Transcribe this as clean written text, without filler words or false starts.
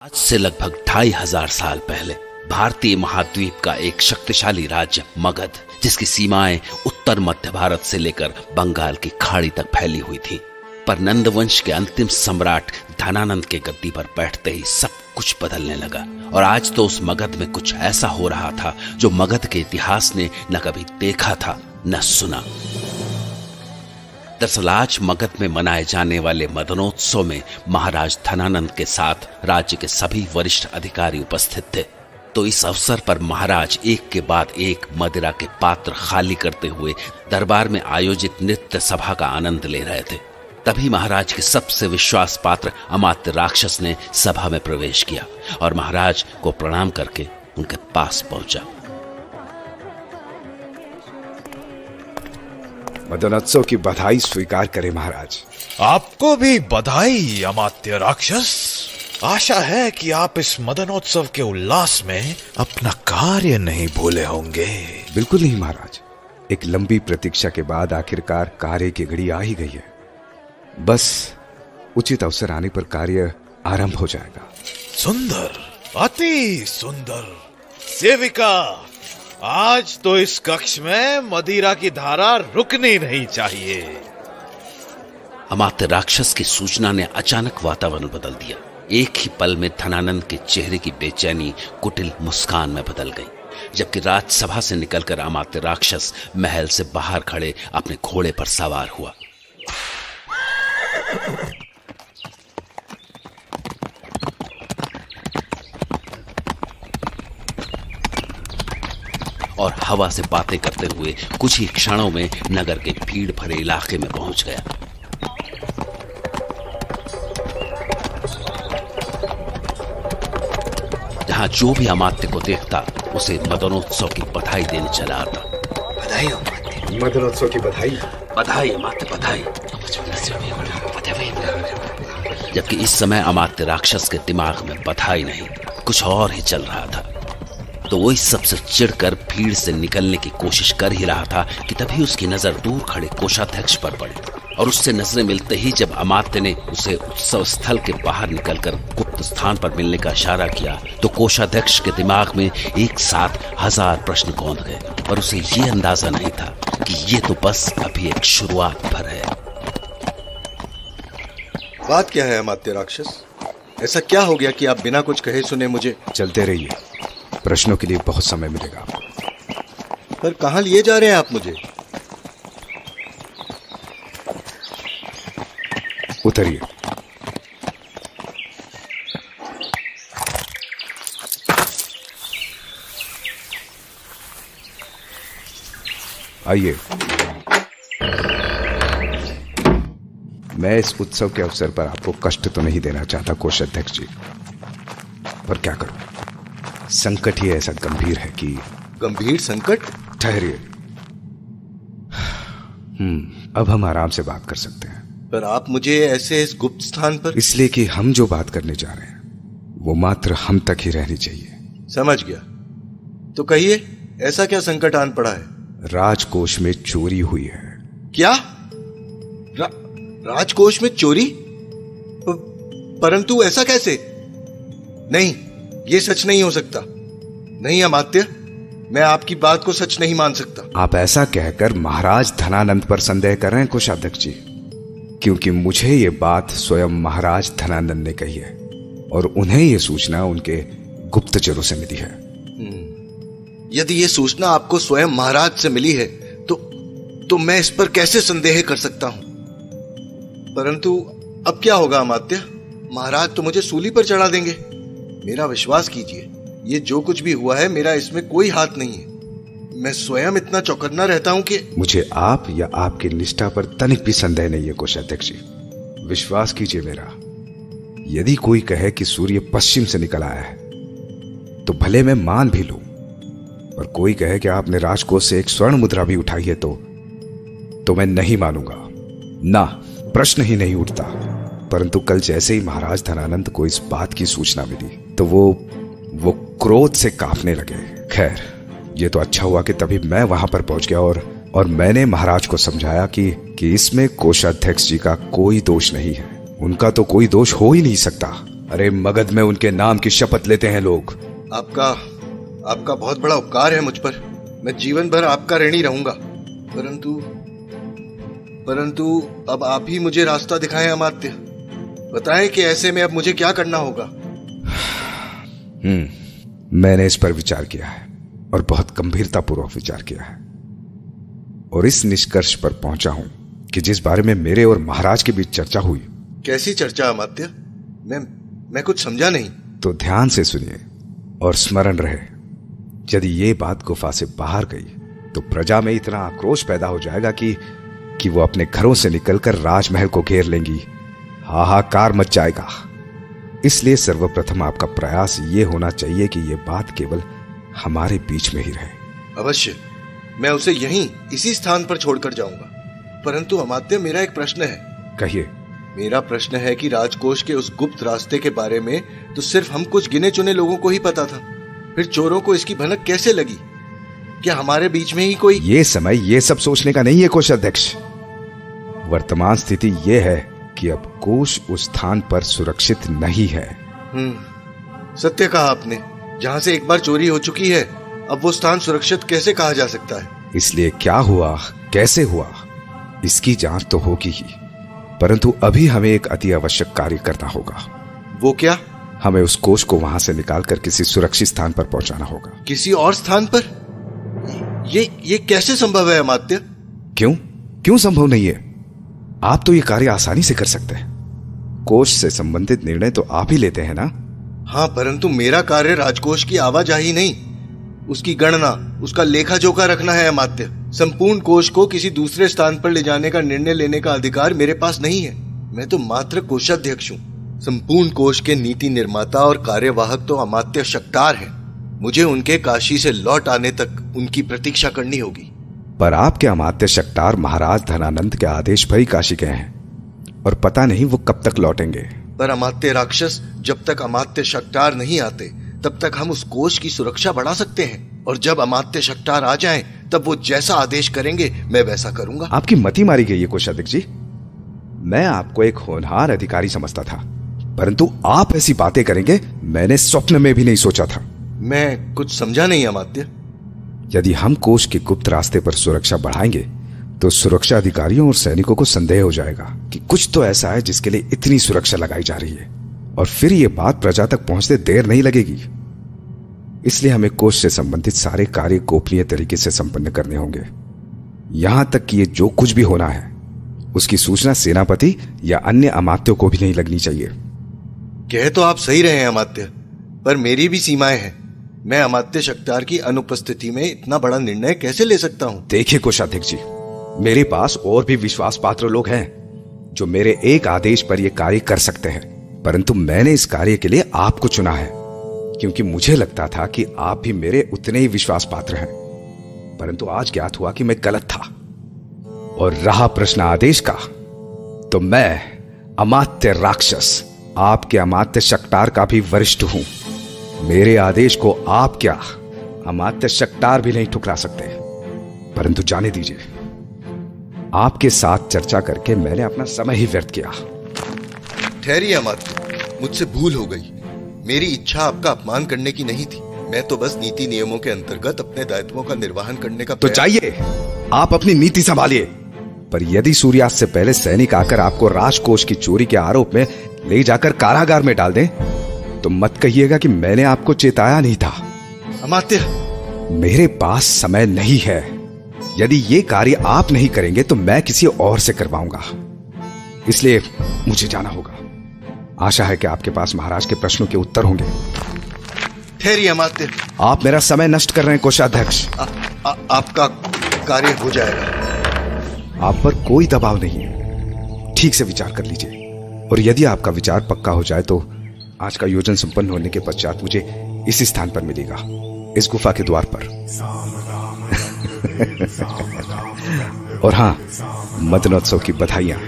आज से लगभग 2500 साल पहले भारतीय महाद्वीप का एक शक्तिशाली राज्य मगध, जिसकी सीमाएं उत्तर मध्य भारत से लेकर बंगाल की खाड़ी तक फैली हुई थी, पर नंद वंश के अंतिम सम्राट धनानंद के गद्दी पर बैठते ही सब कुछ बदलने लगा। और आज तो उस मगध में कुछ ऐसा हो रहा था जो मगध के इतिहास ने न कभी देखा था न सुना। दरअसल आज मगध में मनाए जाने वाले मदनोत्सव में महाराज धनानंद के साथ राज्य के सभी वरिष्ठ अधिकारी उपस्थित थे। तो इस अवसर पर महाराज एक के बाद एक मदिरा के पात्र खाली करते हुए दरबार में आयोजित नृत्य सभा का आनंद ले रहे थे। तभी महाराज के सबसे विश्वास पात्र अमात्य राक्षस ने सभा में प्रवेश किया और महाराज को प्रणाम करके उनके पास पहुंचा। मदनोत्सव की बधाई स्वीकार करें महाराज। आपको भी बधाई अमात्य राक्षस। आशा है कि आप इस मदनोत्सव के उल्लास में अपना कार्य नहीं भूले होंगे। बिल्कुल नहीं महाराज, एक लंबी प्रतीक्षा के बाद आखिरकार कार्य की घड़ी आ ही गई है। बस उचित अवसर आने पर कार्य आरंभ हो जाएगा। सुंदर, अति सुंदर। सेविका, आज तो इस कक्ष में मदिरा की धारा रुकनी नहीं चाहिए। अमात्य राक्षस की सूचना ने अचानक वातावरण बदल दिया। एक ही पल में धनानंद के चेहरे की बेचैनी कुटिल मुस्कान में बदल गई। जबकि राजसभा से निकलकर अमात्य राक्षस महल से बाहर खड़े अपने घोड़े पर सवार हुआ। और हवा से बातें करते हुए कुछ ही क्षणों में नगर के भीड़ भरे इलाके में पहुंच गया। जहां जो भी अमात्य को देखता उसे मदनोत्सव की बधाई देने चला आता। बधाई अमात्य, मदनोत्सव की बधाई। बधाई अमात्य, बधाई। जबकि इस समय अमात्य राक्षस के दिमाग में बधाई नहीं, कुछ और ही चल रहा था। तो वो इस सबसे चिढ़कर भीड़ से निकलने की कोशिश कर ही रहा था कि तभी उसकी नजर दूर खड़े कोषाध्यक्ष पर पड़ी। और उससे नजरें मिलते ही जब अमात्य ने उसे उत्सव स्थल के बाहर निकलकर गुप्त स्थान पर मिलने का इशारा किया, तो कोषाध्यक्ष के दिमाग में एक साथ 1000 प्रश्न कौंध गए। और उसे ये अंदाजा नहीं था कि ये तो बस अभी एक शुरुआत भर है। बात क्या है अमात्य राक्षस? ऐसा क्या हो गया कि आप बिना कुछ कहे सुने मुझे? चलते रहिए, प्रश्नों के लिए बहुत समय मिलेगा आपको। पर कहां लिए जा रहे हैं आप मुझे? उतरिए। आइए। मैं इस उत्सव के अवसर पर आपको कष्ट तो नहीं देना चाहता कोषाध्यक्ष जी, पर क्या करूं, संकट ही ऐसा गंभीर है कि। गंभीर संकट? ठहरिए, अब हम आराम से बात कर सकते हैं। पर आप मुझे ऐसे इस गुप्त स्थान पर? इसलिए कि हम जो बात करने जा रहे हैं वो मात्र हम तक ही रहनी चाहिए। समझ गया, तो कहिए ऐसा क्या संकट आन पड़ा है? राजकोष में चोरी हुई है। क्या? राजकोष में चोरी? परंतु ऐसा कैसे? नहीं, ये सच नहीं हो सकता। नहीं अमात्य, मैं आपकी बात को सच नहीं मान सकता। आप ऐसा कहकर महाराज धनानंद पर संदेह कर रहे हैं कोषाध्यक्ष जी, क्योंकि मुझे ये बात स्वयं महाराज धनानंद ने कही है और उन्हें ये सूचना उनके गुप्तचरों से मिली है। यदि ये सूचना आपको स्वयं महाराज से मिली है तो मैं इस पर कैसे संदेह कर सकता हूं? परंतु अब क्या होगा अमात्य? महाराज तो मुझे सूली पर चढ़ा देंगे। मेरा विश्वास कीजिए, ये जो कुछ भी हुआ है मेरा इसमें कोई हाथ नहीं है। मैं स्वयं इतना चौकन्ना रहता हूं कि। मुझे आप या आपकी निष्ठा पर तनिक भी संदेह नहीं है कोषाध्यक्ष जी। विश्वास कीजिए मेरा, यदि कोई कहे कि सूर्य पश्चिम से निकल आया है तो भले मैं मान भी लूं, पर कोई कहे कि आपने राजकोष से एक स्वर्ण मुद्रा भी उठाई है तो मैं नहीं मानूंगा ना, प्रश्न ही नहीं उठता। परंतु कल जैसे ही महाराज धनानंद को इस बात की सूचना मिली तो वो क्रोध से कांपने लगे। खैर, ये तो अच्छा हुआ कि तभी मैं वहां पर पहुंच गया और मैंने महाराज को समझाया कि इसमें कोषाध्यक्ष जी का कोई दोष नहीं है। उनका तो कोई दोष हो ही नहीं सकता। अरे मगध में उनके नाम की शपथ लेते हैं लोग। आपका बहुत बड़ा उपकार है मुझ पर। मैं जीवन भर आपका ऋणी रहूंगा। परंतु अब आप ही मुझे रास्ता दिखाएं अमात्य। बताएं कि ऐसे में अब मुझे क्या करना होगा। मैंने इस पर विचार किया है और बहुत गंभीरतापूर्वक विचार किया है और इस निष्कर्ष पर पहुंचा हूं कि जिस बारे में मेरे और महाराज के बीच चर्चा हुई। कैसी चर्चा अमात्य? मैं कुछ समझा नहीं। तो ध्यान से सुनिए और स्मरण रहे, यदि ये बात गुफा से बाहर गई तो प्रजा में इतना आक्रोश पैदा हो जाएगा कि वो अपने घरों से निकलकर राजमहल को घेर लेंगी। हाहाकार मच जाएगा। इसलिए सर्वप्रथम आपका प्रयास ये होना चाहिए कि ये बात केवल हमारे बीच में ही रहे। अवश्य, मैं उसे यहीं इसी स्थान पर छोड़कर जाऊंगा। परंतु अमात्य, मेरा एक प्रश्न है। कहिए। मेरा प्रश्न है कि राजकोष के उस गुप्त रास्ते के बारे में तो सिर्फ हम कुछ गिने चुने लोगों को ही पता था। फिर चोरों को इसकी भनक कैसे लगी? क्या हमारे बीच में ही कोई? ये समय ये सब सोचने का नहीं है कोषाध्यक्ष। वर्तमान स्थिति ये है कि अब कोष उस स्थान पर सुरक्षित नहीं है। सत्य कहा आपने। जहां से एक बार चोरी हो चुकी है, अब वो स्थान सुरक्षित कैसे कहा जा सकता है? इसलिए क्या हुआ, कैसे हुआ, इसकी जांच तो होगी ही, परंतु अभी हमें एक अति आवश्यक कार्य करना होगा। वो क्या? हमें उस कोष को वहां से निकालकर किसी सुरक्षित स्थान पर पहुंचाना होगा। किसी और स्थान पर? ये कैसे संभव है अमात्य? क्यों संभव नहीं है? आप तो ये कार्य आसानी से कर सकते हैं। कोष से संबंधित निर्णय तो आप ही लेते हैं ना? हाँ, परंतु मेरा कार्य राजकोष की आवाजाही नहीं, उसकी गणना, उसका लेखा जोखा रखना है अमात्य। संपूर्ण कोष को किसी दूसरे स्थान पर ले जाने का निर्णय लेने का अधिकार मेरे पास नहीं है। मैं तो मात्र कोषाध्यक्ष हूँ। संपूर्ण कोष के नीति निर्माता और कार्यवाहक तो अमात्य शक्तार हैं। मुझे उनके काशी से लौट आने तक उनकी प्रतीक्षा करनी होगी। पर आपके अमात्य शक्तार महाराज धनानंद के आदेश पर ही काशी गए हैं और पता नहीं वो कब तक लौटेंगे। पर अमात्य राक्षस, जब तक अमात्य शक्तार नहीं आते तब तक हम उस कोष की सुरक्षा बढ़ा सकते हैं, और जब अमात्य शक्तार आ जाएं, तब वो जैसा आदेश करेंगे मैं वैसा करूंगा। आपकी मति मारी गई है कोषाध्यक्ष जी। मैं आपको एक होनहार अधिकारी समझता था, परंतु आप ऐसी बातें करेंगे मैंने स्वप्न में भी नहीं सोचा था। मैं कुछ समझा नहीं अमात्य। यदि हम कोष के गुप्त रास्ते पर सुरक्षा बढ़ाएंगे तो सुरक्षा अधिकारियों और सैनिकों को संदेह हो जाएगा कि कुछ तो ऐसा है जिसके लिए इतनी सुरक्षा लगाई जा रही है, और फिर ये बात प्रजा तक पहुंचते देर नहीं लगेगी। इसलिए हमें कोष से संबंधित सारे कार्य गोपनीय तरीके से संपन्न करने होंगे। यहां तक कि ये जो कुछ भी होना है उसकी सूचना सेनापति या अन्य अमात्यों को भी नहीं लगनी चाहिए। कह तो आप सही रहे हैं अमात्य, पर मेरी भी सीमाएं हैं। मैं अमात्य शक्तार की अनुपस्थिति में इतना बड़ा निर्णय कैसे ले सकता हूं? देखिए कोषाध्यक्ष जी, मेरे पास और भी विश्वास पात्र लोग हैं जो मेरे एक आदेश पर यह कार्य कर सकते हैं, परंतु मैंने इस कार्य के लिए आपको चुना है क्योंकि मुझे लगता था कि आप भी मेरे उतने ही विश्वास पात्र हैं। परंतु आज ज्ञात हुआ कि मैं गलत था। और रहा प्रश्न आदेश का, तो मैं अमात्य राक्षस, आपके अमात्य शक्तार का भी वरिष्ठ हूं। मेरे आदेश को आप क्या, अमात्य शक्तार भी नहीं ठुकरा सकते। परंतु जाने दीजिए, आपके साथ चर्चा करके मैंने अपना समय ही व्यर्थ किया। ठहरिए अमात्य, मुझसे भूल हो गई। मेरी इच्छा आपका अपमान करने की नहीं थी। मैं तो बस नीति नियमों के अंतर्गत अपने दायित्वों का निर्वहन करने का। तो जाइए, आप अपनी नीति संभालिए। पर यदि सूर्यास्त से पहले सैनिक आकर आपको राजकोष की चोरी के आरोप में ले जाकर कारागार में डाल दें, तो मत कहिएगा कि मैंने आपको चेताया नहीं था। अमात्य, मेरे पास समय नहीं है। यदि ये कार्य आप नहीं करेंगे तो मैं किसी और से करवाऊंगा। इसलिए मुझे जाना होगा। आशा है कि आपके पास महाराज के प्रश्नों के उत्तर होंगे। ठहरिए अमात्य, आप मेरा समय नष्ट कर रहे हैं कोषाध्यक्ष। आपका कार्य हो जाएगा। आप पर कोई दबाव नहीं है। ठीक से विचार कर लीजिए, और यदि आपका विचार पक्का हो जाए तो आज का योजन संपन्न होने के पश्चात मुझे इसी स्थान पर मिलेगा, इस गुफा के द्वार पर। और हाँ, मदनोत्सव की बधाइयां।